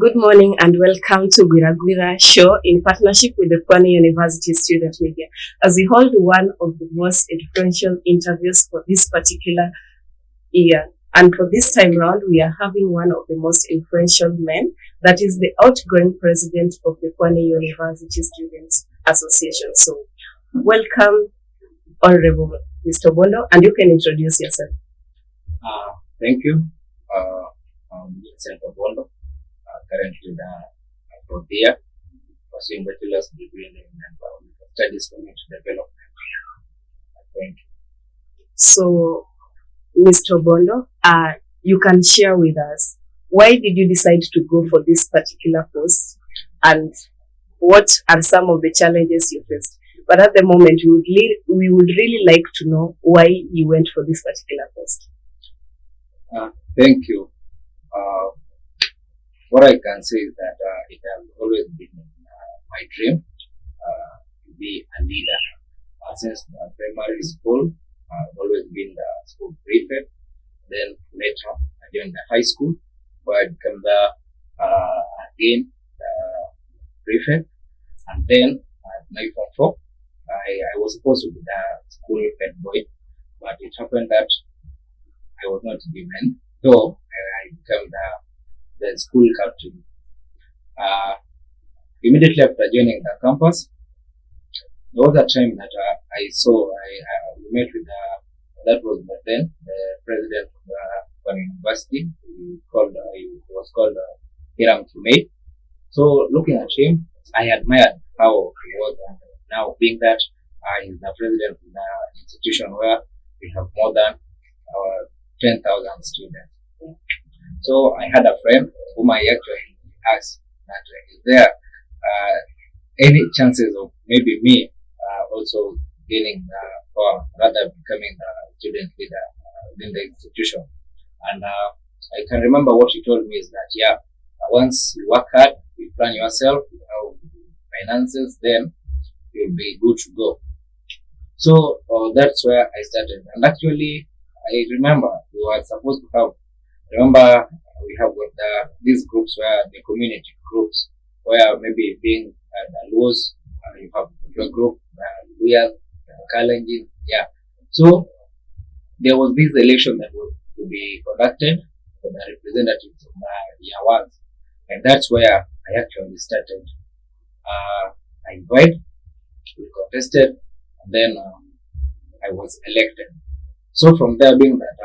Good morning and welcome to Gwira Gwira show in partnership with the Pwani University Student Media, as we hold one of the most influential interviews for this particular year. And for this time round, we are having one of the most influential men, that is the outgoing president of the Pwani University Students Association. So welcome, Honorable Mr. Obondo, and you can introduce yourself. Thank you. I'm Vincent Obondo, currently the fourth year, pursuing bachelor's degree in environmental studies, community development. Thank you. So, Mr. Obondo, you can share with us, why did you decide to go for this particular post, and what are some of the challenges you faced? But at the moment, we would really like to know why you went for this particular post. Thank you. What I can say is that it has always been my dream to be a leader. Since primary school, I've always been the school prefect. Then later, I joined the high school, where I became the prefect. And then at my form 4, I was supposed to be the school head boy, but it happened that I was not given, so I became the school captain. Immediately after joining the campus, there was a time that I met with that was then the president of the Pwani University. He was called Hiram Kimei. So looking at him, I admired how he was, and now being that he's the president of the institution where we have more than 10,000 students. So I had a friend whom I actually asked that is there any chances of maybe me also gaining or rather becoming a student leader within the institution. And I can remember what he told me is that once you work hard, you plan yourself, you have finances, then you'll be good to go. So that's where I started. And actually, I remember we were supposed to have, we have got these groups where the community groups, where maybe being the Luos, you have your group, Gwira, Kalenjin, So there was this election that was to be conducted for the representatives of the year ones. And that's where I actually started. I invited, we contested, and then I was elected. So from there, being that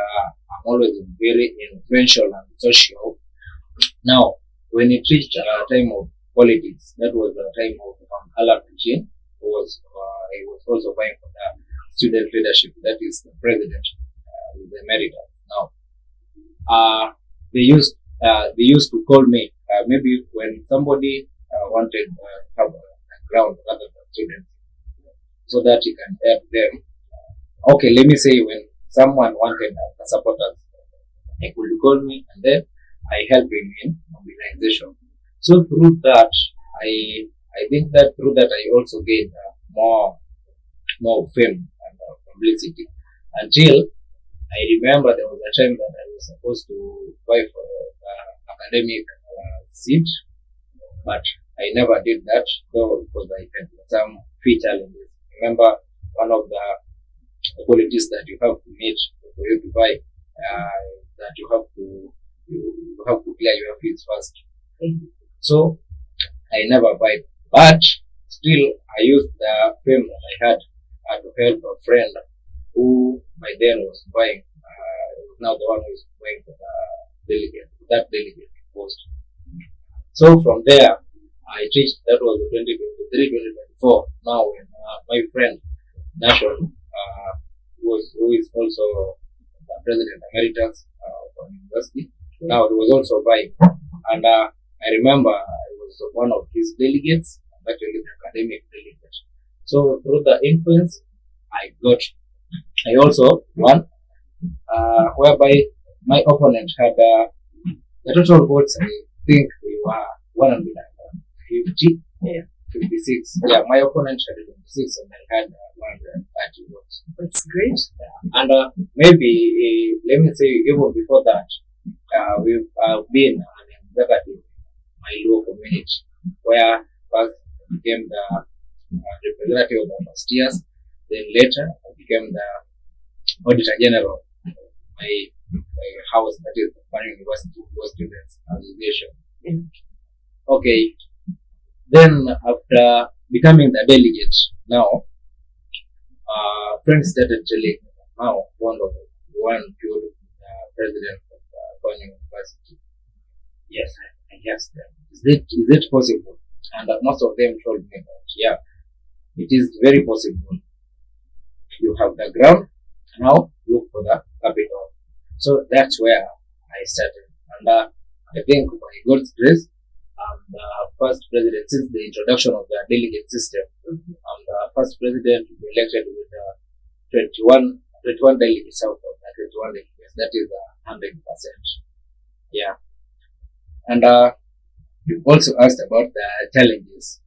I'm always very influential and social. Now, when it reached a time of politics, that was the time of Alan Puchin, who was also vying for the student leadership, that is the president with the emeritus. Now, they used to call me maybe when somebody wanted to have a ground rather than students, so that he can help them. Okay, let me say when someone wanted supporters, he could call me and then I help him in mobilization. So through that, I think that through that I also gained more fame and publicity, until I remember there was a time that I was supposed to apply for academic seat, but I never did that, though, because I had some fee challenges. Remember, one of the qualities that you have to meet for you to buy, that you have to clear your fees first. So I never buy, but still I used the fame that I had to help a friend who by then was buying. Now the one who is going for that delegate post. So from there I reached, that was 2023-2024. Now when my friend Nation, who is also the president emeritus of Pwani University, now he was also buying, and I remember I was one of his delegates, actually the academic delegate. So through the influence I also won, whereby my opponent had the total votes. I think they were 150. 56. Yeah, my opponent had 26 and I had 130 votes. That's great. And maybe, let me say, even before that, we've been an executive. My my Luo community, where first I became the representative of the first years, then later I became the Auditor General of my house, that is the Pwani University Students Association. Okay, then after becoming the delegate, now friends started telling me now one good president of Pwani University. Yes, I guess that. Is it possible? And most of them told me that yeah, it is very possible. You have the ground, now look for the capital. So that's where I started. And I think by God's grace, I'm the first president since the introduction of the delegate system. I'm the first president to be elected with 21 delegates out of the 21 delegates. That is 100%. Yeah. And you also asked about the challenges.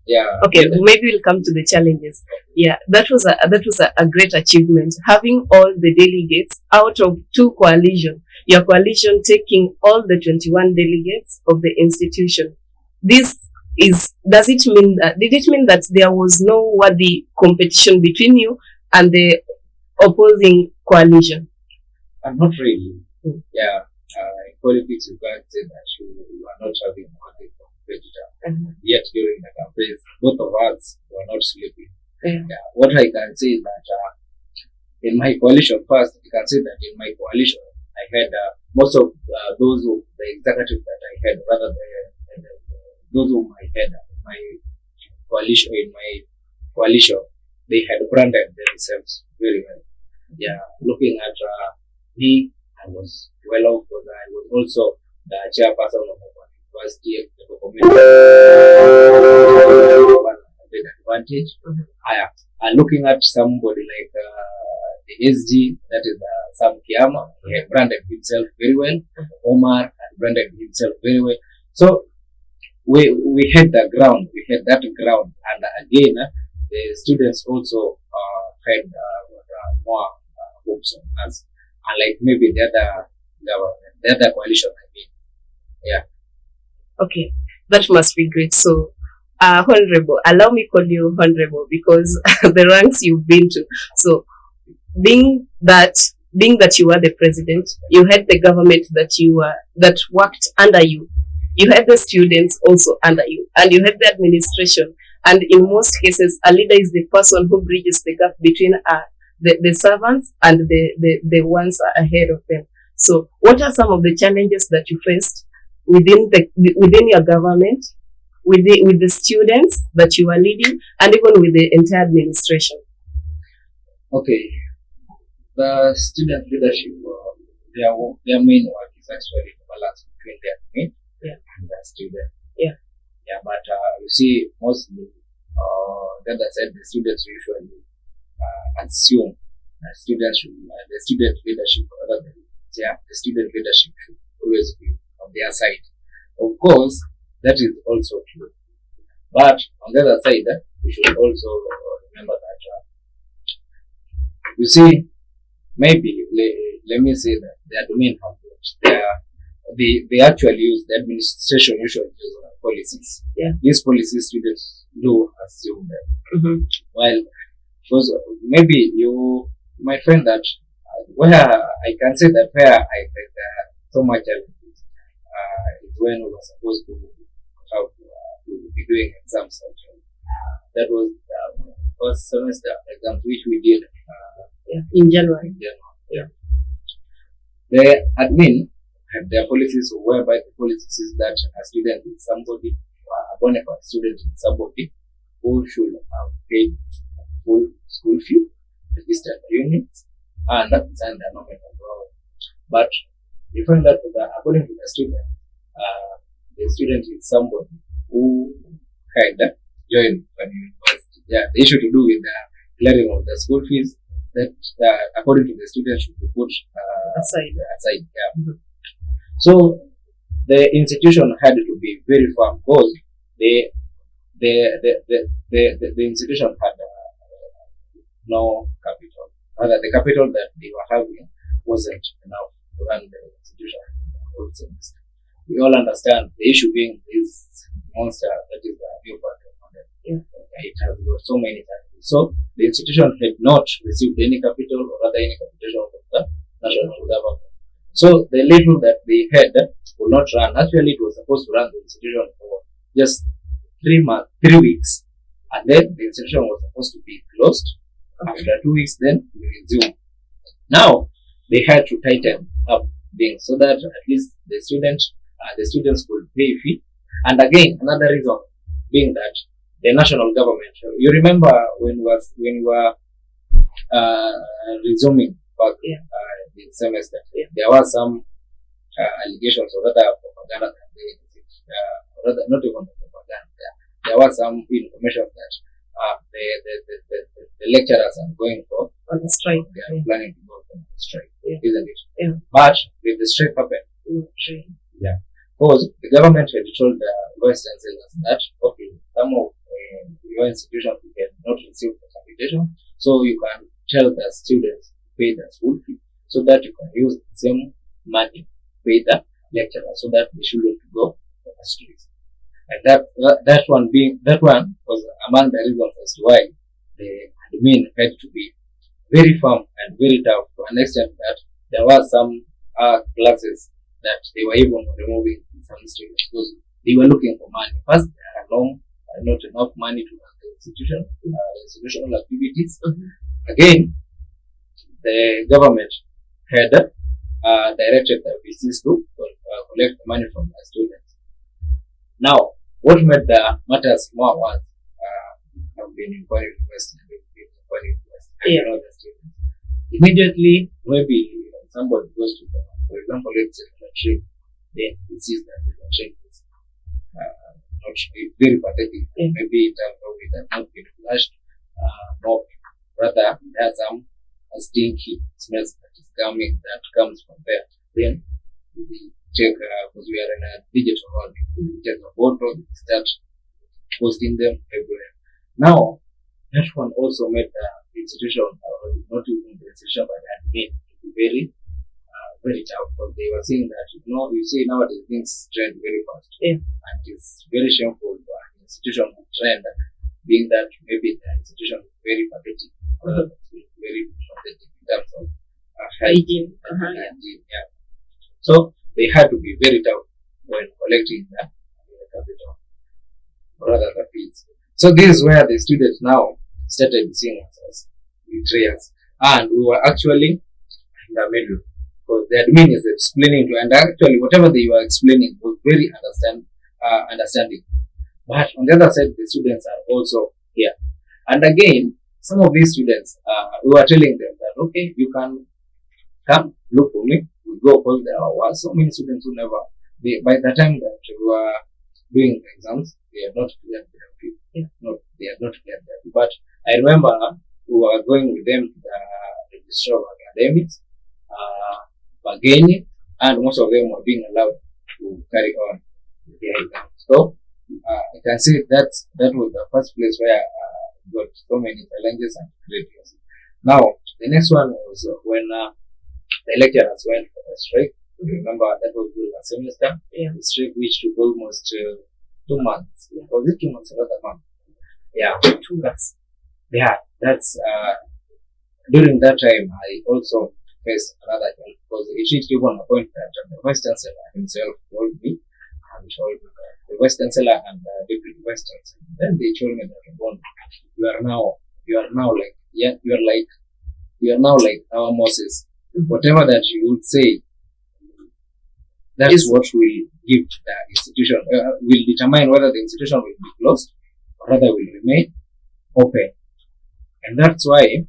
Yeah. Okay, maybe we'll come to the challenges. Yeah, that was a great achievement. Having all the delegates out of two coalition, your coalition taking all the 21 delegates of the institution. Did it mean that there was no worthy competition between you and the opposing coalition? Not really. Yeah. In politics, you can't say that you are not having a worthy competitor. Yet during the campaigns, both of us were not sleeping. Yeah. What I can say is that in my coalition, first, you can say that in my coalition, I had most of the executive that I had, rather than those whom I had in my coalition, they had branded themselves very well. Yeah, looking at me, I was well off because I was also the chairperson of the university community. Big advantage. Looking at somebody like the SG, that is Sam Kiama, he had branded himself very well. Omar had branded himself very well. So we had the ground, and again the students also had more hopes on us, unlike maybe the other government, the other coalition. I mean, yeah. Okay, that must be great. So, Honorable, allow me call you Honorable because the ranks you've been to. So, being that you were the president, you had the government that worked under you. You had the students also under you, and you had the administration. And in most cases, a leader is the person who bridges the gap between the servants and the ones ahead of them. So, what are some of the challenges that you faced within your government, with the students that you are leading, and even with the entire administration? Okay, the student leadership, their main work is actually the balance between their admin and the student. Yeah, but you see, mostly the other side, the students usually assume that the student leadership, rather than the student leadership should always be on their side. Of course, that is also true. But on the other side, we should also remember that, you see, maybe, let me say that their domain approach, they actually use, the administration usually use policies. Yeah. These policies students do assume them. While, because maybe you might find that where I can say that where I felt so much challenges is when we were supposed to have to be doing exams. That was the first semester exams which we did in January. Yeah. The admin had their policies whereby the policies is that a student is somebody, a bona fide student is somebody who should have paid full school fee, registered units, and signed the nominal law. But you find that according to the student is somebody who had joined Pwani University. Yeah, the issue to do with the clearing of the school fees, that according to the student should be put aside. Yeah. So the institution had to be very firm because the institution had no capital. Rather, the capital that they were having wasn't enough to run the institution the whole semester. we all understand the issue being this monster that is the new part of London. It has got so many challenges. So the institution had not received any capital or other any capitation from the national government. So the little that they had would not run. Actually, it was supposed to run the institution for just 3 weeks, and then the institution was supposed to be closed. After 2 weeks, then we resume. Now they had to tighten up things so that at least the students could pay fee. And again, another reason being that the national government. You remember when we were resuming back the semester, there were some allegations or rather propaganda that rather not even propaganda. There was some information that the lecturers are going for on the strike. They are planning to go on a strike, isn't it? But with the strike happened, because the government had told the Western sellers that okay, some of your institutions cannot receive the capitation, so you can tell the students to pay the school fee, so that you can use the same money to pay the lecturer, so that they shouldn't go on the streets. And that one was among the reasons as to why the admin had to be very firm and very tough to an extent that there were some classes that they were even removing some students because they were looking for money. First, they had not enough money to run the institutional activities. Again, the government had directed the VCs to collect the money from the students. Now, what made the matters more was have been in Pwani University, you know the students. Immediately, maybe somebody goes to the, for example, let's say the train, then he sees that the train is not very pathetic. Maybe it has not been flushed, not rather there are some stinky smells that comes from there. Then we check because we are in a digital world. We take a photo, we start posting them everywhere. Now, that one also made the institution, not even the institution, but the admin to be very tough because they were saying that, you see nowadays things trend very fast. And it's very shameful for an institution to trend, being that maybe the institution is very pathetic, very pathetic in terms of hygiene. So they had to be very tough when collecting the capital, or rather the fees. So this is where the students now started seeing us as betrayers, and we were actually in the middle because the admin is explaining to, and actually whatever they were explaining was very understanding. But on the other side, the students are also here, and again, some of these students, we were telling them that okay, you can come look for me. We go because there were so many students who never. By the time that we were doing the exams, they had not cleared their fee. They had not cleared their fee. But I remember we were going with them to the registrar of academics, bargaining, and most of them were being allowed to carry on with their exams. So I can say that was the first place where I got so many challenges and failures. Now the next one was when the lecturers went for the strike. Remember that was during a semester. The strike which took almost 2 months. Was it 2 months or another month? 2 months. That's during that time I also faced another thing because it reached even a point that the vice chancellor himself called me and told me that the vice chancellor and the deputy vice chancellor. Then they told me that you are now like our Moses. Whatever that you would say, that is what will give the institution, will determine whether the institution will be closed or rather will remain open. And that's why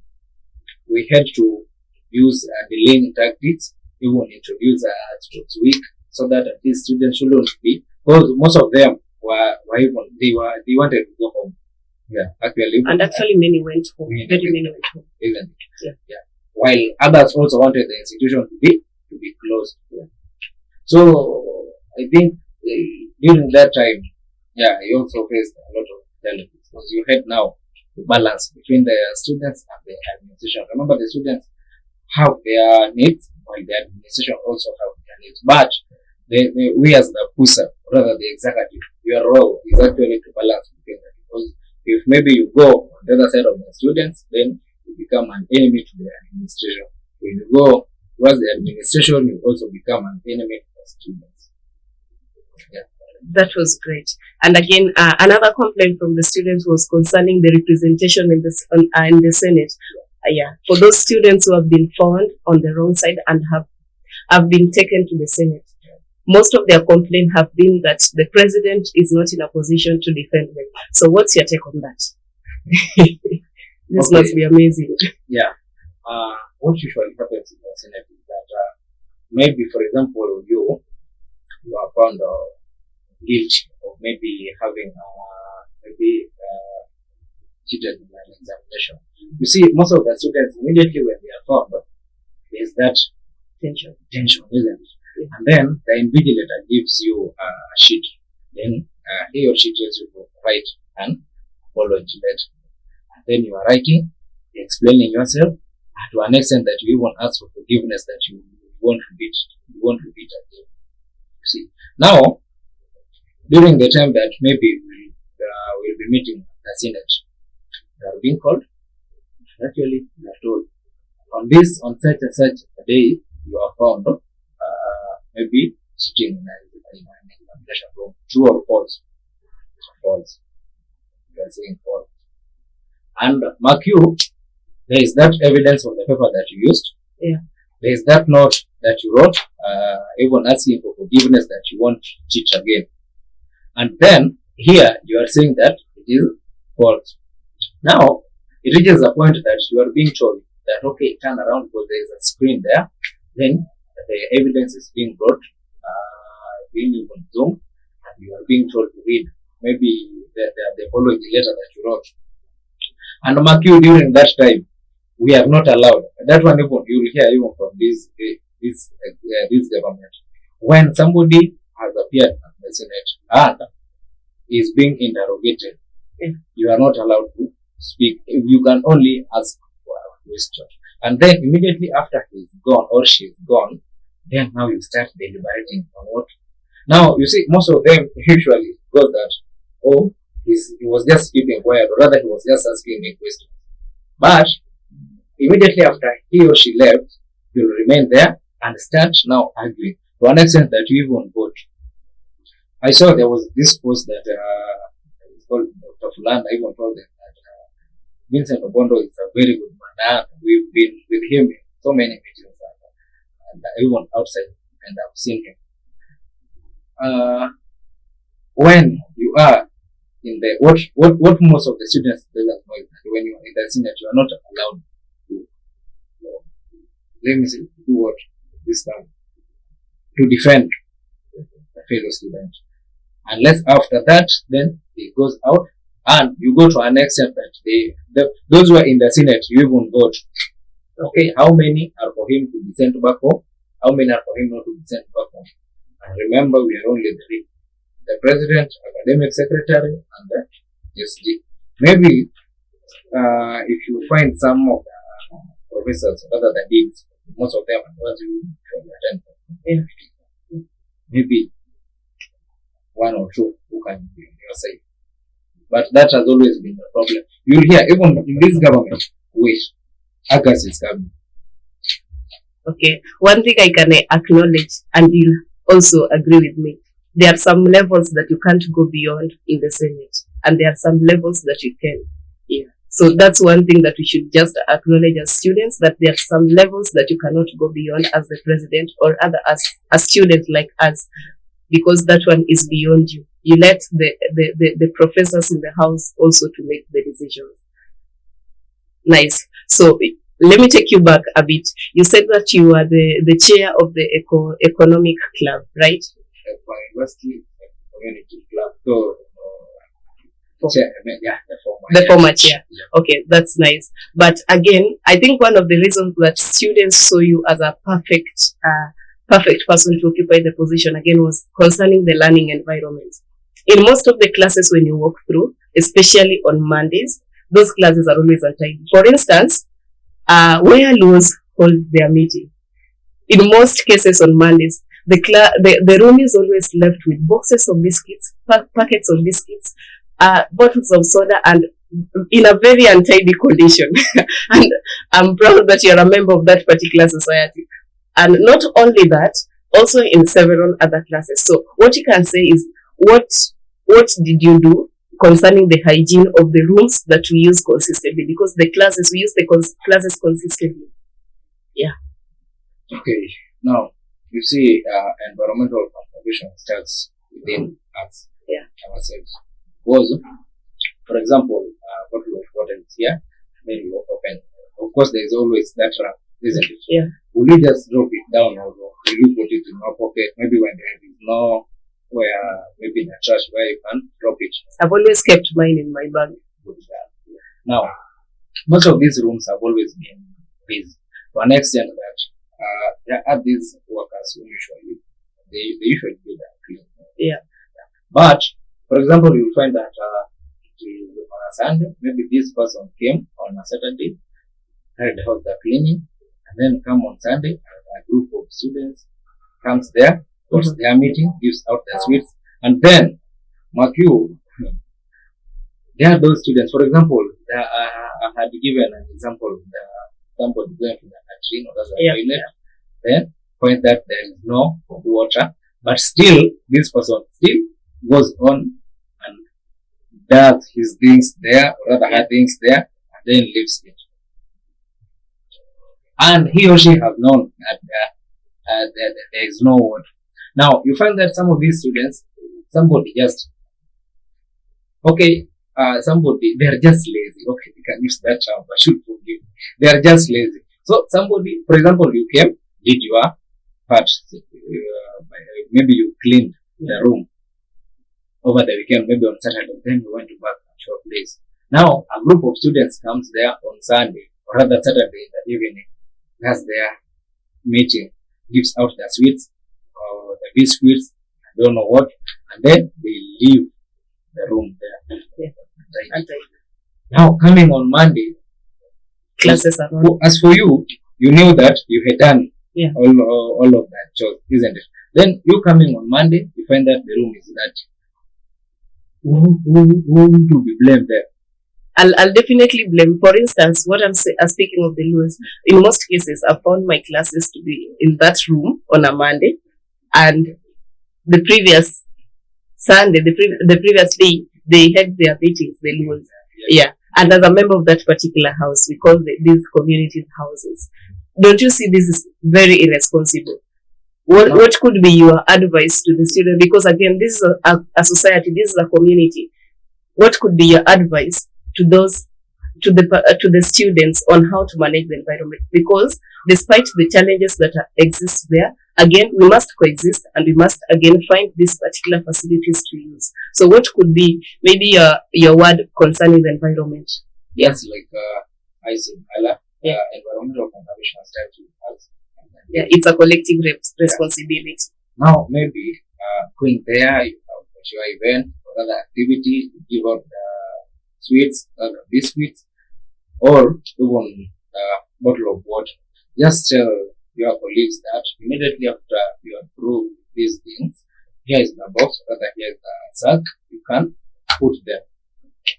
we had to use delaying tactics, even introduce a sports week, so that these students shouldn't be, because most of them were even, they wanted to go home. Actually many went home. Many went home. Isn't it? While others also wanted the institution to be closed. So I think during that time, you also faced a lot of challenges because you had now to balance between the students and the administration. Remember, the students have their needs while the administration also have their needs. But we as the PUSA, rather the executive, your role is actually to balance between that. Because if maybe you go on the other side of the students, then you become an enemy to the administration. When you go towards the administration, you also become an enemy to the students. Yeah. That was great. And again, another complaint from the students was concerning the representation in the Senate. For those students who have been found on the wrong side and have been taken to the Senate, most of their complaints have been that the president is not in a position to defend them. So what's your take on that? This must be amazing. Yeah. What usually happens in the Senate is that maybe, for example, you are found guilty of maybe having cheated in an examination. You see, most of the students immediately when they are found, there's that tension, isn't it? And then the invigilator gives you a sheet. Then he or she tells you to write an apology letter. And then you are writing, explaining yourself to an extent that you even ask for forgiveness that you won't repeat again. You see. Now, during the time that maybe we'll be meeting the Senate, they are being called. Actually, they are told on such and such a day you are found maybe cheating in an examination room. True or false? False. You are saying false. And mark you, there is that evidence of the paper that you used. Yeah. There is that note that you wrote, even asking for forgiveness that you won't cheat again. And then here you are saying that it is false. Now it reaches a point that you are being told that okay, turn around because there is a screen there. Then the evidence is being brought, being even zoomed, and you are being told to read maybe the apology letter that you wrote. And mark you, during that time, we are not allowed. That one even you will hear even from this government. When somebody has appeared at the Senate and is being interrogated, you are not allowed to speak. You can only ask for a question. And then immediately after he is gone or she is gone, then now you start deliberating on what. Now you see, most of them usually goes that, oh, he was just keeping quiet, or rather he was just asking me questions. But immediately after he or she left, he will remain there and start now arguing to an extent that you even vote. I saw there was this post that it's called Dr. Fulanda even told them that Vincent Obondo is a very good man. We've been with him in so many meetings and even outside, and I've seen him. When you are in the what most of the students doesn't know is that when you are in the Senate, you are not allowed to let me say do what this time to defend the fellow student. Unless after that, then it goes out and you go to an extent that those who are in the Senate, you even vote. Okay, how many are for him to be sent back home? How many are for him not to be sent back home? And remember, we are only three: the president, academic secretary, and the SG. Maybe if you find some of the professors, rather than deans, most of them are the ones who attend. Maybe one or two who can be on your side. But that has always been the problem. You'll hear, even in this government, wait, August is coming. Okay, one thing I can acknowledge, and you'll also agree with me, there are some levels that you can't go beyond in the Senate, and there are some levels that you can. Yeah. So that's one thing that we should just acknowledge as students, that there are some levels that you cannot go beyond as the president or other as a student like us, because that one is beyond you. You let the professors in the house also to make the decisions. Nice. So let me take you back a bit. You said that you are the chair of the economic club, right? Pwani University Community Club. So, the former chair. Yeah. Okay, that's nice. But again, I think one of the reasons that students saw you as a perfect person to occupy the position again was concerning the learning environment. In most of the classes when you walk through, especially on Mondays, those classes are always untidy. For instance, where laws hold their meeting, in most cases on Mondays, the room is always left with boxes of biscuits, packets of biscuits, bottles of soda, and in a very untidy condition. And I'm proud that you're a member of that particular society. And not only that, also in several other classes. So what you can say is, what did you do concerning the hygiene of the rooms that we use consistently? Because we use the classes consistently. Yeah. Okay. Now, you see, environmental contribution starts within us, ourselves. Because, for example, bottle of water is here, then you open. Of course, there is always that trap, isn't it? Yeah. Will you just drop it down, or will you put it in your pocket? Maybe when there is no where, maybe in the trash where you can drop it. I've always kept mine in my bag. Now, most of these rooms have always been busy to an extent that there are these workers who they usually do that clean. Yeah. But, for example, you'll find that it is on a Sunday, maybe this person came on a Saturday, carried out the cleaning, and then come on Sunday, and a group of students comes there, goes their meeting, gives out their sweets, and then, mark you, there are those students, for example, I had given an example of somebody going to the latrine or the toilet, then point that there is no water, but still, this person still goes on and does his things there, or rather her things there, and then leaves it. And he or she has known that there is no water. Now, you find that some of these students, somebody, they're just lazy. Okay, they can use that term, I should forgive. They are just lazy. So, somebody, for example, you came, did your part, maybe you cleaned the room over the weekend, maybe on Saturday, then you went to back a short place. Now, a group of students comes there on Sunday, or rather Saturday in the evening, has their meeting, gives out their sweets, or the biscuits, I don't know what, and then they leave the room there. Now, coming on Monday, classes are on. As for you, you knew that you had done all of that job, isn't it? Then you coming on Monday, you find that the room is dirty. Who to be blamed there? I'll definitely blame. For instance, what I'm speaking of the laws, in most cases, I found my classes to be in that room on a Monday, and the previous Sunday, the previous day, they had their meetings, the laws. Yeah. And as a member of that particular house, we call these community houses. Don't you see this is very irresponsible? What could be your advice to the student? Because again, this is a society, this is a community. What could be your advice to the students on how to manage the environment? Because despite the challenges that exist there, again, we must coexist, and we must again find these particular facilities to use. So what could be maybe your word concerning the environment? Yes, like I said, environmental conservation starts with us. Yeah, it's a collective responsibility. Now, maybe going there, you have your event or other activity, give out sweets, biscuits, or even a bottle of water. Just tell your colleagues that immediately after you approve these things, here is the box, rather here is the sack, you can put them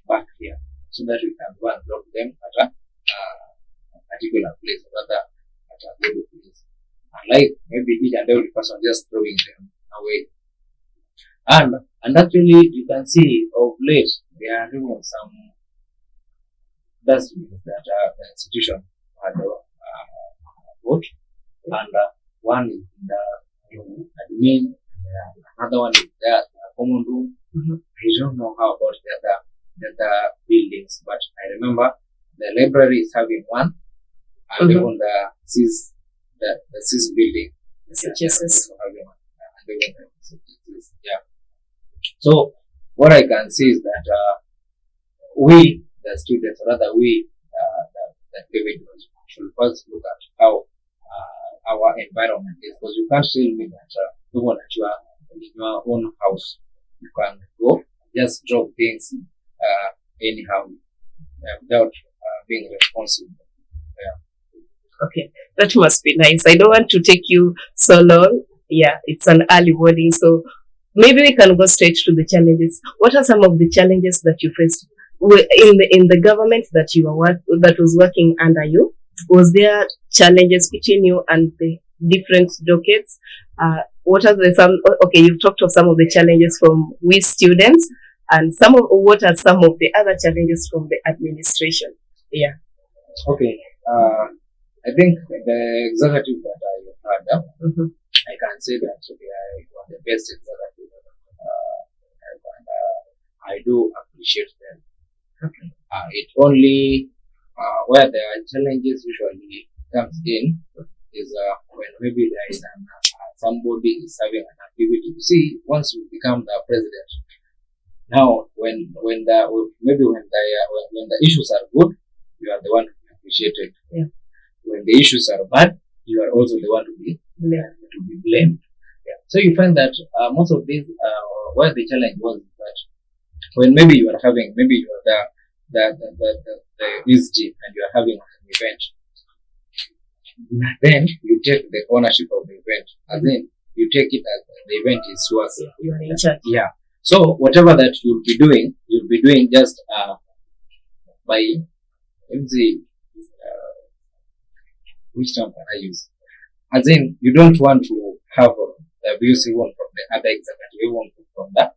back here so that you can go and drop them at a particular place, rather at a good place. Unlike maybe each and every person just throwing them away. And actually you can see of late there are even some dustbins that the institution had put, and one is in the admin, another one is there in the common room. I don't know how about the other buildings, but I remember the library is having one, and even the CIS building. Yeah. So what I can say is that we, the students, or rather we, the individuals, should first look at how our environment is, because you can't tell me that even at your own house you can go just drop things anyhow without being responsible. Yeah. Okay, that must be nice. I don't want to take you so long. yeah, it's an early warning. So maybe we can go straight to the challenges. What are some of the challenges that you faced in the government that you were that was working under you? Was there challenges between you and the different dockets? What are the some? Okay, you've talked of some of the challenges from we students, and what are some of the other challenges from the administration? Yeah. Okay. I think the executive that I had, I can say that they are one of the best executives and I do appreciate them. Okay. It only where the challenges usually comes in is when maybe there is somebody is having an activity. You see, once you become the president, now when the issues are good, you are the one to be appreciated. Yeah. When the issues are bad, you are also the one to be blamed. Yeah. So you find that most of these, where the challenge was that when maybe you are having, maybe you are the SG and you are having an event, then you take the ownership of the event, and then you take it as the event is yours. You are in charge. Yeah. So whatever that you'll be doing just by, let's say, which term can I use? As in, you don't want to have the views even from the other executive, even from the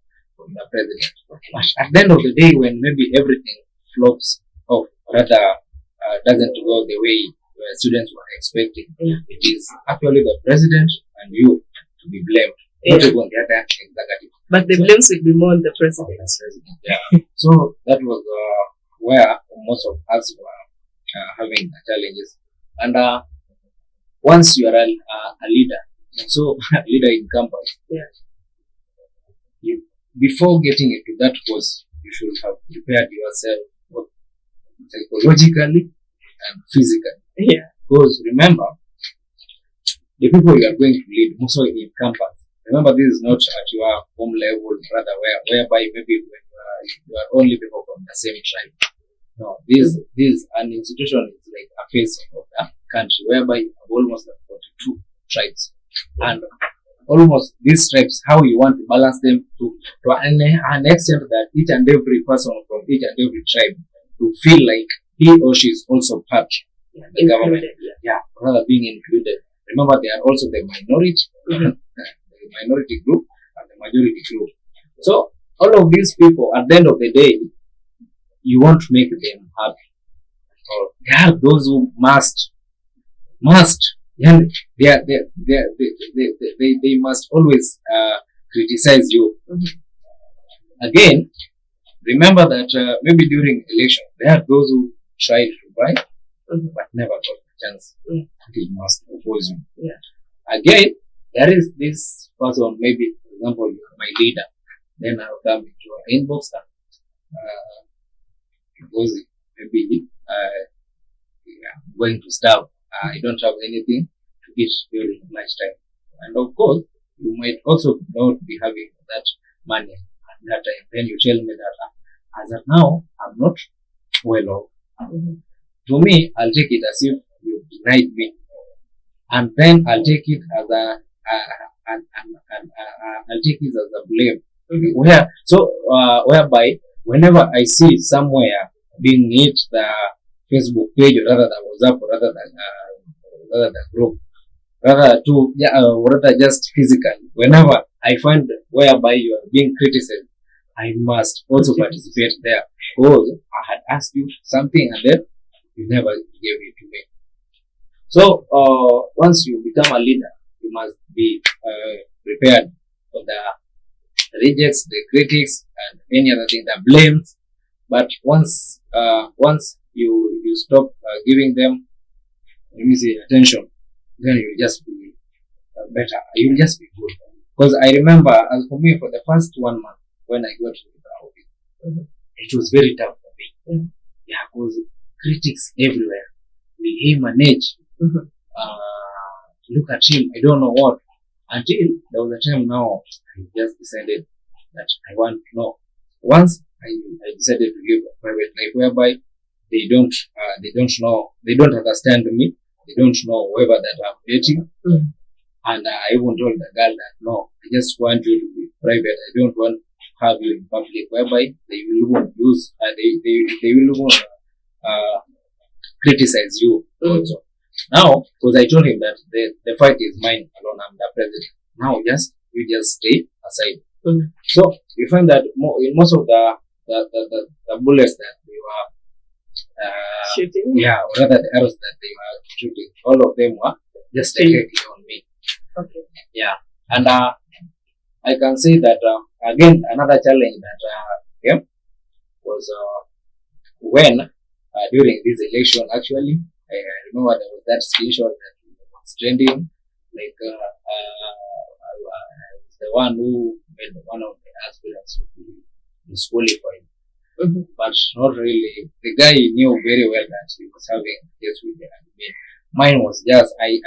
president. But at the end of the day, when maybe everything flops off, rather doesn't go the way students were expecting, it is actually the president and you to be blamed, not even the other executive. But the blames will be more on the president. Yeah. So that was where most of us were having the challenges. And once you are a leader, so a leader in campus, before getting into that post, you should have prepared yourself both psychologically and physically. Yeah. Because remember, the people you are going to lead, also in campus, remember this is not at your home level, rather whereby maybe when you are only people from the same tribe. No, this an institution is like a face of the country whereby you have almost 42 tribes, and almost these tribes, how you want to balance them to an extent that each and every person from each and every tribe to feel like he or she is also part of the government. Yeah, rather being included. Remember, they are also the minority, the minority group and the majority group. So all of these people, at the end of the day, you want to make them happy. Or there are those who must, and they must always criticize you. Again, remember that maybe during election, there are those who tried to buy, but never got the chance. They must oppose you. Yeah. Again, there is this person, maybe, for example, you are my leader. Then I'll come into your inbox and because maybe I'm going to starve. I don't have anything to eat during lunchtime. And of course, you might also not be having that money at that time. Then you tell me that as of now, I'm not well off. To me, I'll take it as if you denied me. And then I'll take it as a blame. Whereby whenever I see somewhere being hit the Facebook page or rather than WhatsApp or rather than group, rather just physically, whenever I find whereby you are being criticized, I must also participate there because I had asked you something and then you never gave it to me. So once you become a leader, you must be prepared for the rejects, the critics, and any other thing, the blames. But once you stop giving them, attention, then you'll just be better. You'll just be good. Because I remember, as for me, for the first 1 month when I got to the office, it was very tough for me. Yeah, because critics everywhere. Will he manage? Look at him. I don't know what. Until there was a time now, I just decided that I want to know. Once I decided to live a private life whereby they don't know, they don't understand me, they don't know whether that I'm dating, And I even told the girl that no, I just want you to be private. I don't want to have you in public, whereby they will even use, they will even criticize you also. Now, because I told him that the fight is mine alone, I'm the president. Now, you just stay aside. So you find that in most of the bullets that they were shooting, or rather the arrows that they were shooting, all of them were just directly on me. Okay. Yeah, and I can say that again another challenge that came was when during this election. Actually, I remember there was that screenshot that was trending. Like I was the one who made one of the aspirants to be disqualified, but not really. The guy knew very well that he was having this with the admin. Mine was just I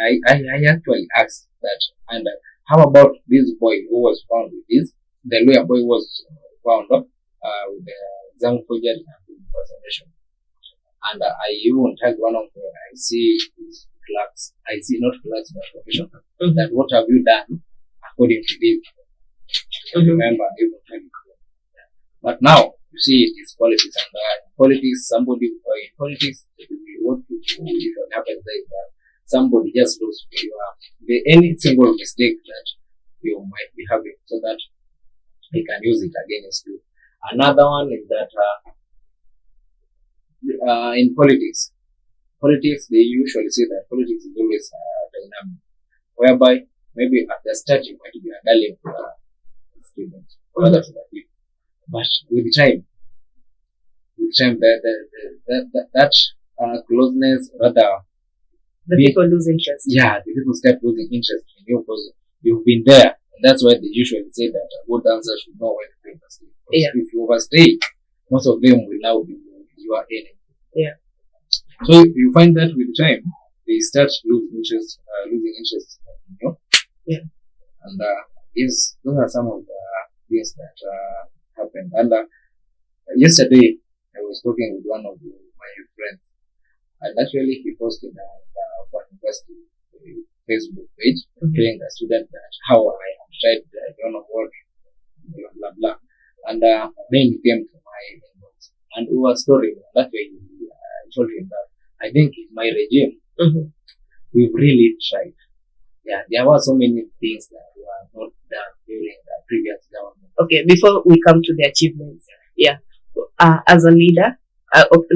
actually asked that, and how about this boy who was found with this? The lawyer boy was found up with the exam forgery and impersonation. And I even tagged one of the clerks. I see not clerks but professional. That what have you done according to this? Remember, I even tagged it. But now you see it is politics, and politics. Somebody in politics, what usually happens is that somebody just looks for any single mistake that you might be having, so that he can use it against you. Another one is that in politics, they usually say that politics is always dynamic, whereby maybe at the start you might be a darling to the students, or other to the people, but with time that closeness, rather, the people lose interest. Yeah, the people start losing interest in you because you've been there. And that's why they usually say that a good dancer should know when to overstay. Yeah. If you overstay, most of them will now be your enemy. Yeah. So you find that with time, they start losing interest in you. Yeah. And yes, those are some of the things that happened. And yesterday, I was talking with one of my friends, and actually he posted on the Pwani University Facebook page, telling the student that how I have tried, I don't know what, blah blah blah. And then he came to my inbox, and we were storing. That way, I told him that I think in my regime, we've really tried. Yeah, there were so many things that were not done during the previous government. Okay, before we come to the achievements, yeah, as a leader,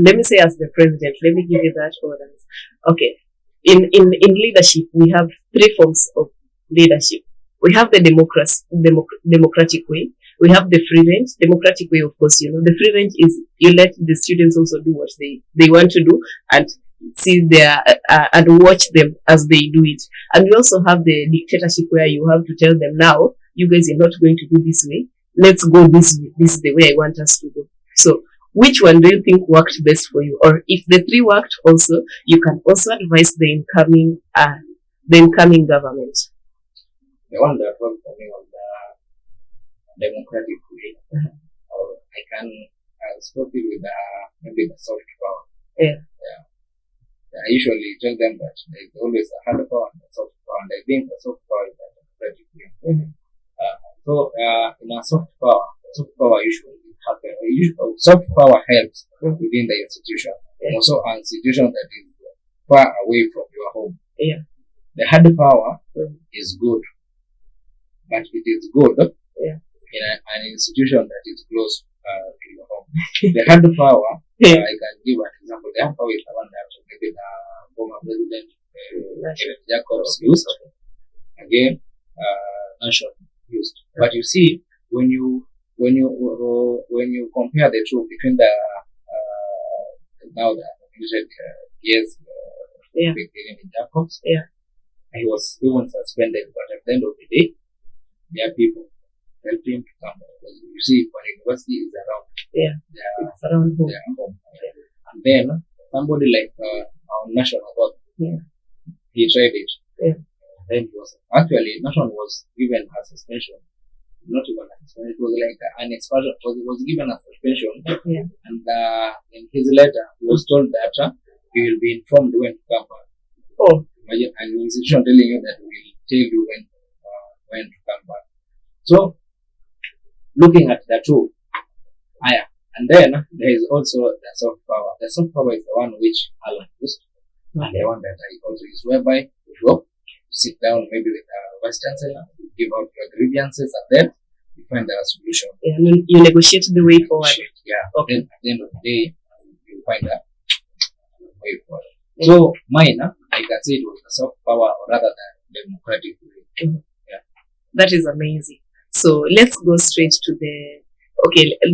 let me say as the president, let me give you that orders. Okay, in leadership, we have three forms of leadership. We have the democratic way. We have the free range. Democratic way, of course, the free range is you let the students also do what they want to do and see their and watch them as they do it. And we also have the dictatorship where you have to tell them, now you guys are not going to do this way. Let's go this way. This is the way I want us to go. So which one do you think worked best for you? Or if the three worked also, you can also advise the incoming government. The one that worked for me was the democratic way. Or I can stop it with maybe the soft power. Yeah. I usually tell them that there's always a hard power and a soft power, and I think the soft power is the democratic way. So in a soft power usually happens. Soft power helps within the institution. Also an institution that is far away from your home. Yeah. The hard power is good, but it is good in an institution that is close to your home. The hard power, I can give an example. The hard power is the one that maybe the former president Jacobs used. Again, Nation used. But you see, when you compare the two between the now the Jacobs, he was even suspended, but at the end of the day, there are people helping to come. You see, Pwani University is around. It's around home. Home. And then somebody like our national God, he tried it. Then he was actually Nation was given a suspension. Not even a suspension, it was like an expulsion. It was given a suspension. And in his letter, he was told that he will be informed when to come back. Imagine an institution telling you that we will tell you when to come back. So looking at the two, and then there is also the soft power. The soft power is the one which Alan used, and the one that I also use, whereby you go, you sit down maybe with a vice chancellor, you give out your grievances, and then you find a solution. And you negotiate the way forward. Yeah. Okay. Then at the end of the day, you find a way forward. So mine, I can say it was the soft power, or rather the democratic way. Yeah. That is amazing. So let's go straight to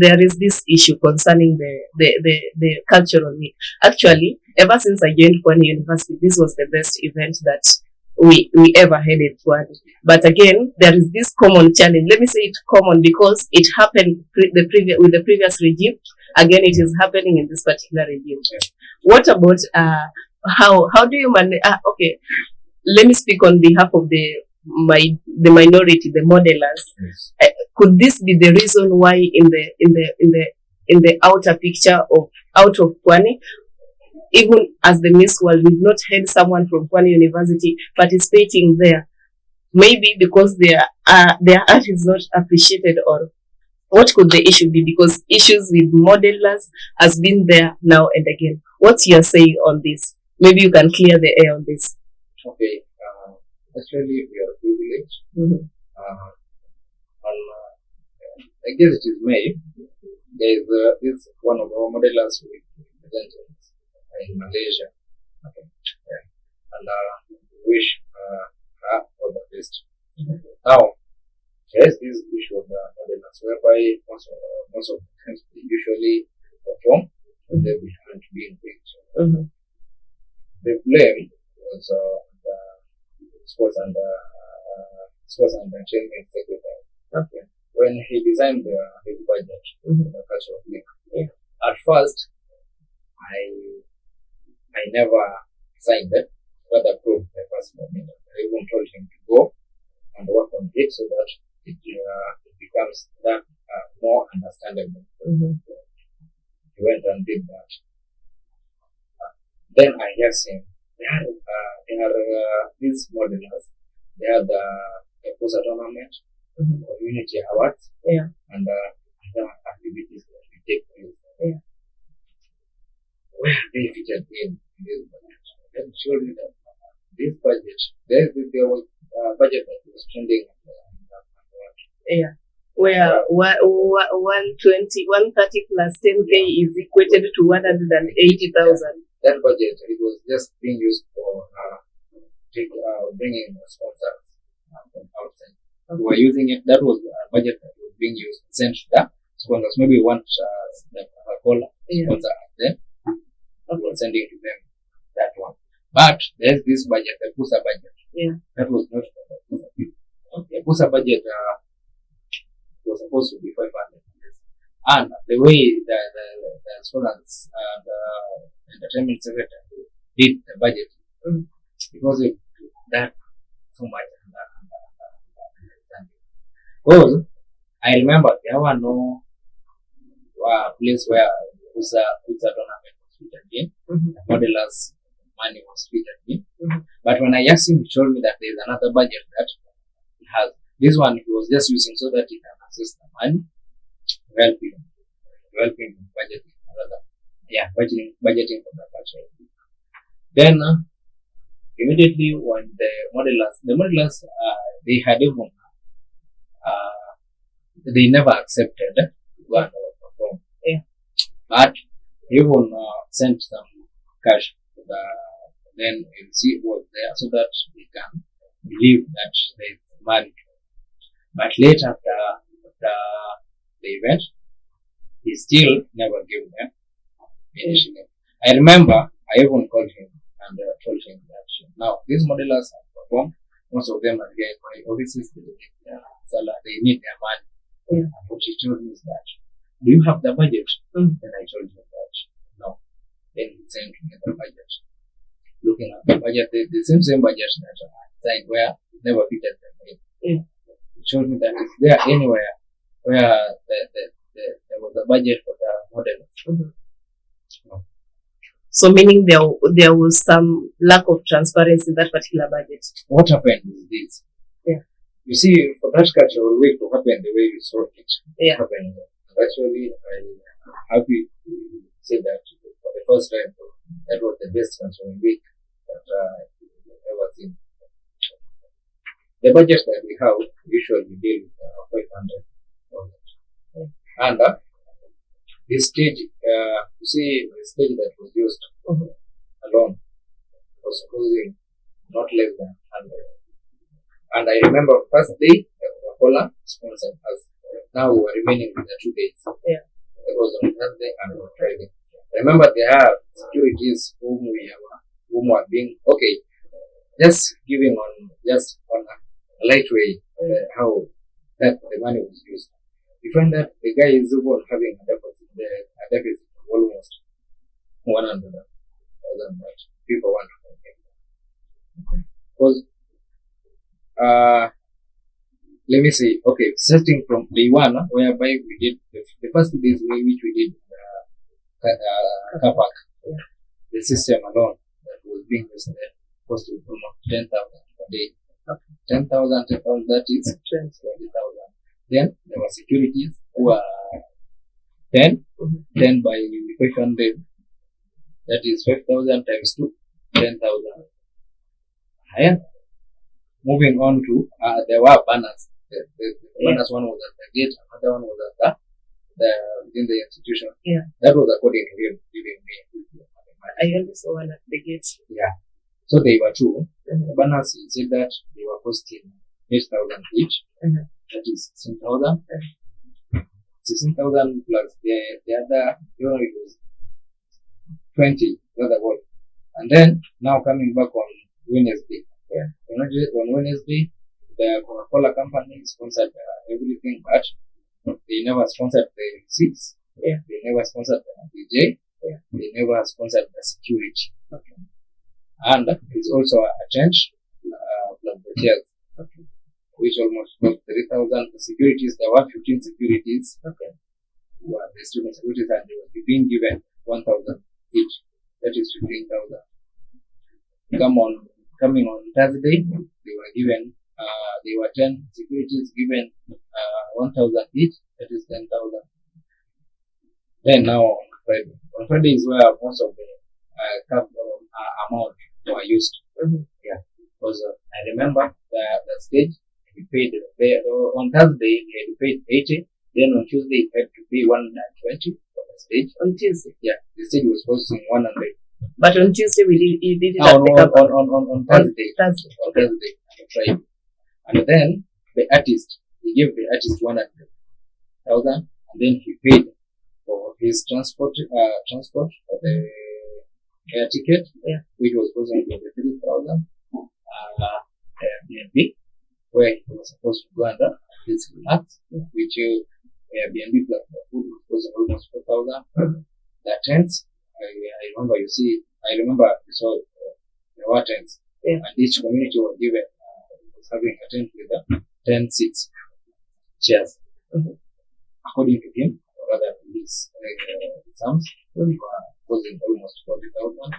there is this issue concerning the cultural week. Actually, ever since I joined Pwani University, this was the best event that we ever had at Pwani. But again, there is this common challenge. Let me say it common because it happened with the previous regime. Again, it is happening in this particular regime. What about how do you manage? Okay, let me speak on behalf of the minority, the modelers. Yes. Could this be the reason why in the outer picture of out of Pwani, even as the Miss World, we've not had someone from Pwani University participating there? Maybe because their art is not appreciated, or what could the issue be? Because issues with modelers has been there now and again. What's your say on this? Maybe you can clear the air on this. Okay. Actually, we are privileged. I guess it is May. There is this one of our modelers who presented in Malaysia. Okay. Yeah. And we wish her all the best. Now, there is this issue of the modelers, whereby most of the times they usually perform and they behind being picked. The blame was sports and entertainment secretary. Okay. When he designed his budget, the cultural week, at first I never signed it, but approved the first moment. I even told him to go and work on it so that it becomes that more understandable. He went and did that. Then I asked him, they had these modelers, they had the poster tournament, community awards, and other activities that we take place. Where they featured in this budget. Let me show you that this budget, there was a budget that was trending. Where 130 plus 10K is equated to 180,000. That budget, it was just being used for bringing sponsors from outside. We were using it. That was a budget that was being used to send the sponsors. Maybe one Coca-Cola sponsor then. We were sending to them that one. But there's this budget, the PUSA budget. That was not the PUSA. The PUSA budget was supposed to be 500. And the way the sponsors and entertainment secretary did the budget, because it that so much. Because I remember there were no place where PUSA tournament was featured in, the modelers money was featured in. But when I asked him, he told me that there is another budget that he has. This one he was just using so that he can access the money to help him budgeting, rather. Yeah, budgeting for the culture. Then immediately when the modelers they had even they never accepted to go and perform. But even sent some cash to then MC was there so that they can believe that they is money. But later after the event, he still never gave them anything. I remember I even called him and told him that now these modelers have performed. Most of them are getting my offices, they need their money. And what he told me is that, do you have the budget? Then I told him that no. Then he sent me the budget. Looking at the budget, the same budget that I signed where it never fitted them in. He showed me that it's there anywhere where there was a budget for the model. So meaning there was some lack of transparency in that particular budget. What happened is this. You see, for that cultural week to happen the way you saw it happen, actually, I'm happy to say that for the first time, that was the best cultural week that I've ever seen. The budget that we have usually deal with 500,000. And the stage, you see, the stage that was used alone was costing not less than 100. And I remember first day, Coca-Cola sponsored us. Now we are remaining with the 2 days. It was on Thursday and on Friday. I remember there are securities whom are being just giving on a light way how that the money was used. You find that the guy is even having a deficit of almost 100,000, but people want to complain. Because let me say, starting from day one, whereby we did the first 2 days which we did car park, the system alone that was being used there cost almost 10,000 per day. 10,000, that is 20,000. Then there were securities who are 10 by 500, that is 5,000 times 2, 10,000. Moving on to, there were banners. The banners, one was at the gate, another one was at within the institution. That was according to him giving me. I only saw one at the gate. So they were two. The banners, he said that they were costing 8,000 each. That is 16,000. 16,000 plus the other, it was 20, the other one. And then, now coming back on Wednesday. On Wednesday, the Coca-Cola company sponsored everything, but they never sponsored the receipts. They never sponsored the DJ. They never sponsored the security. And it's also a change plus the chairs, which almost cost 3,000. The securities, there were 15 securities. Who were the student securities, and they were being given 1,000 each. That is 15,000. Coming on Thursday, they were given, they were 10 securities given 1,000 each, that is 10,000. Then now on Friday. On Friday is where most of the amount were used. Because I remember the stage, we paid, on Thursday, we had paid 80, then on Tuesday, we had to pay 120 for the stage. On Tuesday? The stage was costing 100. But on Tuesday you did it on Thursday. On Thursday and Friday. And then the artist, he gave the artist 100,000, and then he paid for his transport for the air ticket, which was costing 23,000. Airbnb, where he was supposed to go under his flats, which Airbnb plus the food was costing almost 4,000. The tents, I remember you saw there were tents, and each community was given was having a tent with 10 seats, chairs. According to him, or rather his sums, were costing almost 40,000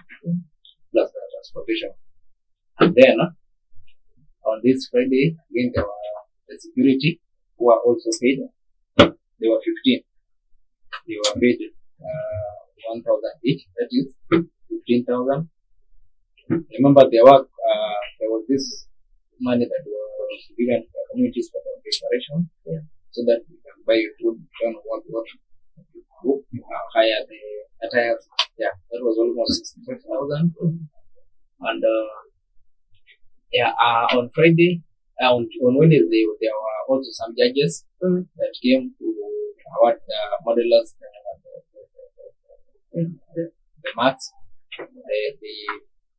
plus the transportation. And then on this Friday, again there were the security who were also paid. They were 15. They were paid 1,000 each, that is 15,000. Remember, there was this money that was given to the communities for the preparation, so that we can buy food, what hire the attires. That was almost 65,000. And on Friday, on Wednesday, there were also some judges that came to award the modelers the marks.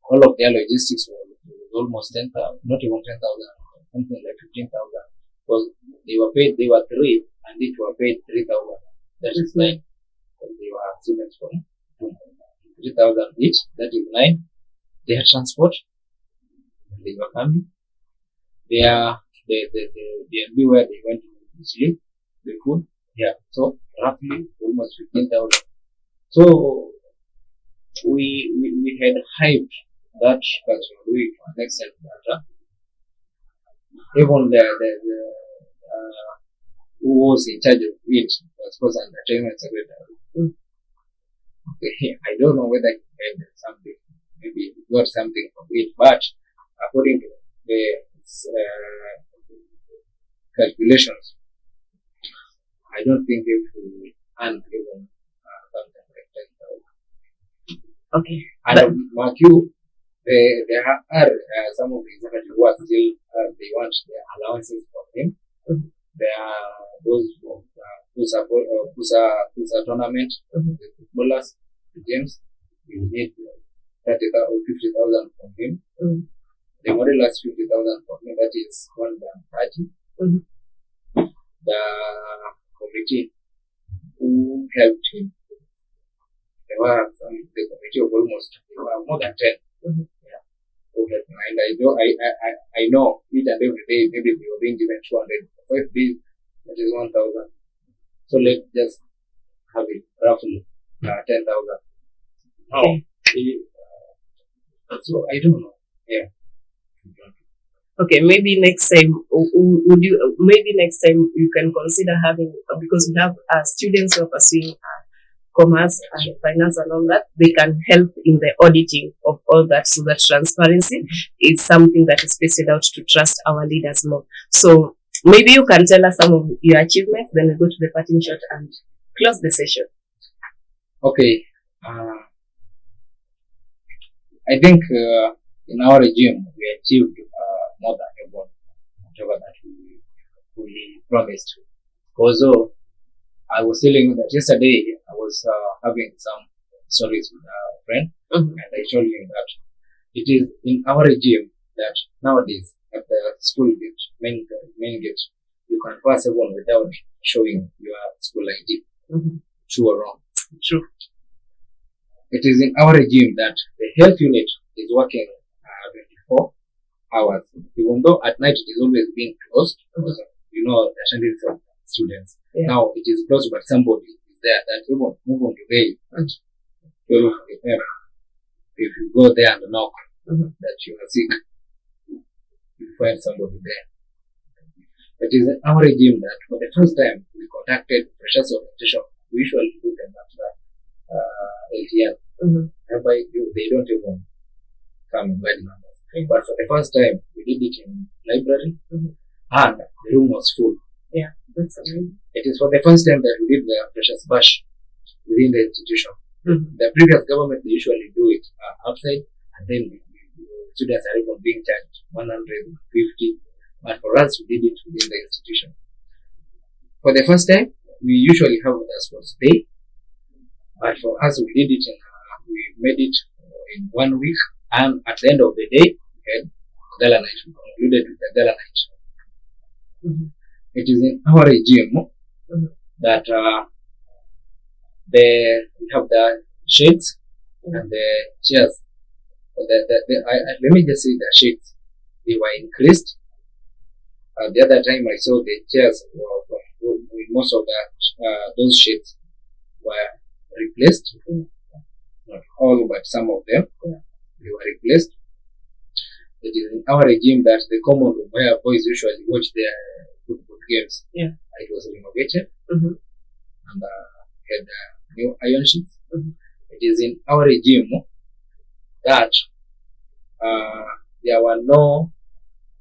All of their logistics was almost 10,000, not even 10,000, something like 15,000. Because they were 3, and each were paid 3,000. That is 9. Because they were students from 3,000 each, that is 9. They had transport, and they were coming. The BNB where they went to sleep, the food, so roughly almost 15,000. So we had hyped that cultural week to an extent that Even who was in charge of it was person the general secretary. Okay, I don't know whether he made something, maybe he got something from it, but according to the calculations, I don't think if we earned even something like 10,000. Okay. And mark you, there are some of the executives who are still, they want their allowances from him. There are those of Pusa tournament, the footballers, the games, you need 30,000 or 50,000 from him. The model has 50,000 from him, that is 130. The committee who helped him, there were the committee of almost more than 10. Yeah. Okay. And I know each and every day maybe we were being given 200 for 5 days, that is 1,000. So let's just have it roughly 10,000. Okay. So I don't know. Yeah. Okay, maybe next time, would you? Maybe next time you can consider having, because we have students who are pursuing commerce and finance and all that. They can help in the auditing of all that, so that transparency is something that is spaced out to trust our leaders more. So maybe you can tell us some of your achievements, then we go to the parting shot and close the session. Okay. I think in our regime we achieved more than whatever that we promised. Although I was telling you that yesterday I was having some stories with a friend, and I told him that it is in our regime that nowadays at the school gate, main gate, you can pass everyone without showing your school ID. True or wrong? True. It is in our regime that the health unit is working 24 hours, even though at night it is always being closed, because you know the attendance of students. Yeah. Now it is closed, but somebody is there that even today at 12 a.m. if you go there and knock that you are sick, you find somebody there. It is in our regime that for the first time we conducted freshers orientation. We usually do them at LTN, whereby they don't even come in large numbers. But for the first time, we did it in library, and the room was full. Yeah, that's amazing. It is for the first time that we did the freshers bash within the institution. The previous government, they usually do it outside, and then students are even being charged 150. But for us, we did it within the institution. For the first time, we usually have the sports day, but for us, we did it we made it in 1 week, and at the end of the day, we had gala night. We concluded with the gala night. It is in our regime that we have the shades and the chairs. Let me just say the shades, they were increased. The other time I saw the chairs were most of those shades were replaced. Not all, but some of them they were replaced. It is in our regime that the common room where boys usually watch their football games, it was renovated and had new iron sheets. It is in our regime that there were no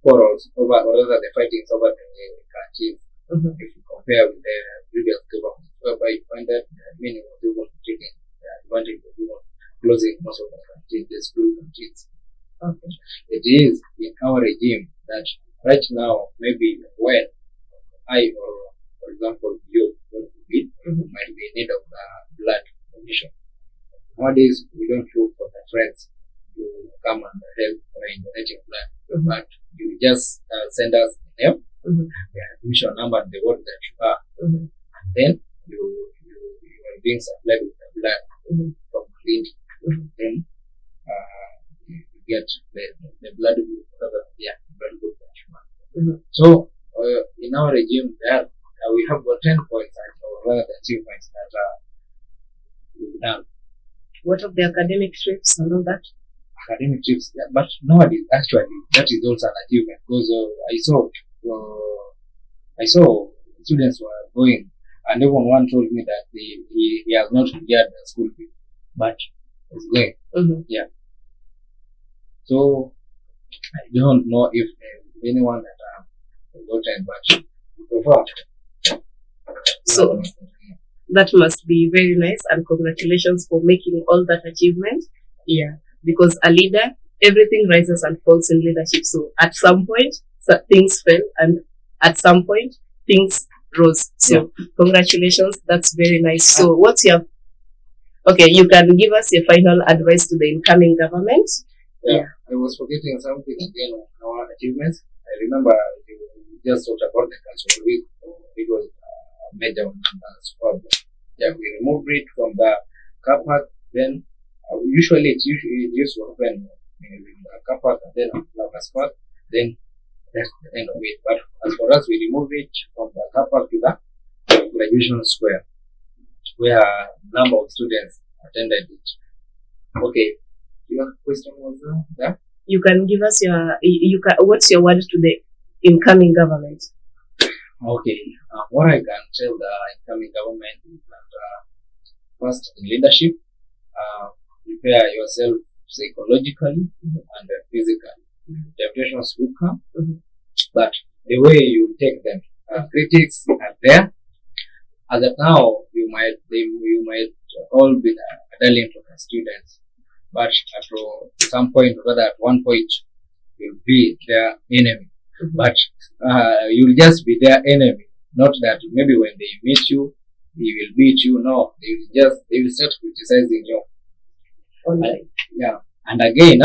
quarrels over, or rather the fightings over the canteens. If you compare with the previous government, whereby you find that many of people taking advantage of even closing most of the canteens, the school canteens. It is in our regime that right now, maybe when I, or for example, you, might be in need of blood donation. Nowadays, we don't look for the friends to come and help in donating blood, but you just send us the name, the admission number, and the word that you are, and then you are being supplied with the blood from clinic. Then you get the blood group, blood group that you want. So in our regime, there we have got 10 points, or rather achievements that we've done. What of the academic trips and all that? academic trips. Yeah, but nowadays, actually, that is also an achievement because I saw students were going, and everyone told me that he has not cleared the school fee, but he's going. Mm-hmm. Yeah. So I don't know if anyone that forgotten, but so far. So that must be very nice, and congratulations for making all that achievement. Yeah, because a leader, everything rises and falls in leadership. So at some point, things fell, and at some point, things rose. So congratulations, that's very nice. So what's your okay? You can give us your final advice to the incoming government. Yeah, I was forgetting something again on our achievements. I remember you just talked about the cultural week. It was major on spot. Yeah, we removed it from the car park. Then usually it used to happen in the car park and then Locust Park. Then that's the end of it. But as for us, we removed it from the car park to the graduation square, where a number of students attended it. Okay, your question was that? You can give us what's your word to the incoming government? Okay, what I can tell the incoming government is that first in leadership, prepare yourself psychologically and physically. Temptations will come, but the way you take them, critics are there. As of now, you might all be adherent to the students, but at some point, rather at one point, you'll be their enemy. But you'll just be their enemy. Not that maybe when they meet you, they will beat you. No, they will start criticizing you. Online. Yeah, and again,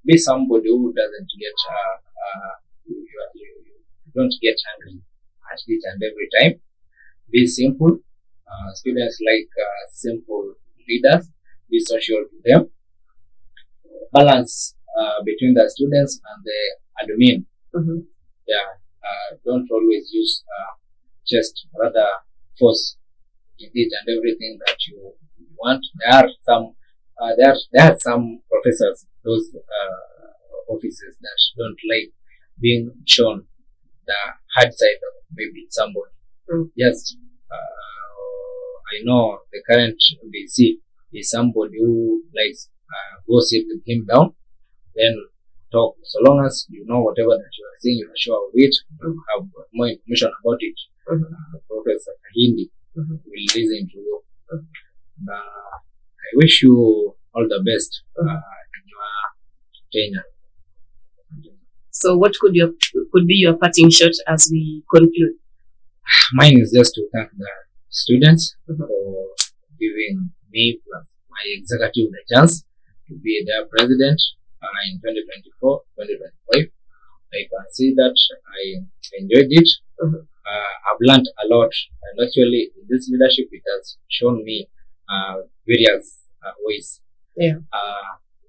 be somebody who doesn't get you don't get angry at each and every time. Be simple. Students like simple leaders. Be social to them. Balance between the students and the admin. Yeah, don't always use just rather force in each and everything that you want. There are some professors, those offices that don't like being shown the hard side of maybe somebody. Yes, I know the current VC is somebody who likes go sit with him down, then talk. So long as you know whatever that you are saying, you are sure of it, you have more information about it. Professor Kahindi will listen to you. I wish you all the best in your tenure. So, what could be your parting shot as we conclude? Mine is just to thank the students for giving me plus my executive the chance to be their president in 2024-2025. I can see that I enjoyed it. I've learned a lot, and actually in this leadership it has shown me various ways. Yeah.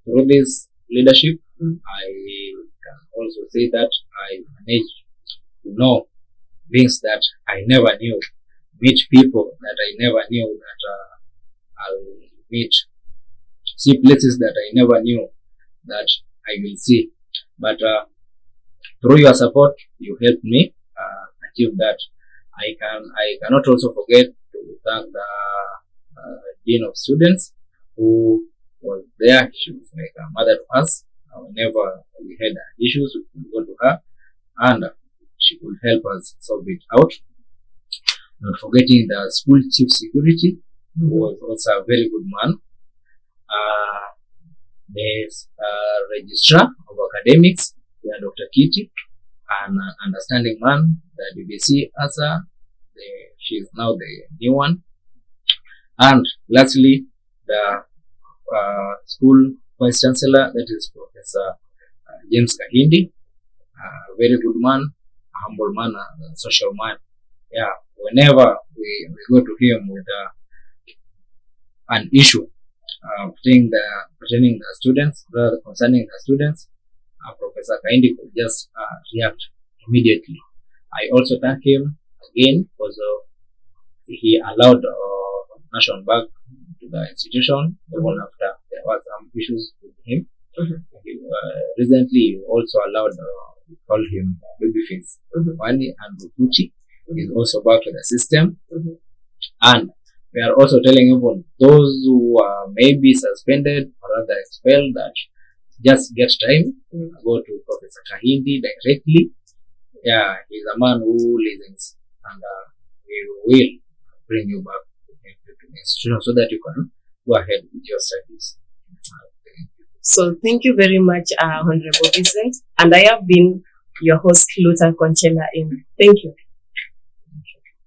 Through this leadership, I can also say that I managed to know things that I never knew, meet people that I never knew that I'll meet, see places that I never knew that I will see. But through your support, you helped me achieve that. I cannot also forget to thank the Dean of Students who was there. She was like a mother to us. Whenever we had issues, we could go to her and she could help us solve it out. Not forgetting the school chief security, who was also a very good man. The registrar of academics, Dr. Kitty, an understanding man, the DBC Asa, she is now the new one. And lastly, the school vice chancellor, that is Professor James Kahindi, a very good man, a humble man, a social man. Yeah, whenever we go to him with an issue pertaining the students, rather concerning the students, Professor Kahindi could just react immediately. I also thank him again because he allowed National back to the institution even after there were some issues with recently also allowed, we call him Babyface Pwani, and Rukuchi is also back to the system. And we are also telling even those who are maybe suspended or rather expelled that just get time, go to Professor Kahindi directly. Yeah, he's a man who listens, and we will bring you back to the institution so that you can go ahead with your studies. So thank you very much, Honorable Vincent. And I have been your host, Luther Conchela. Thank you.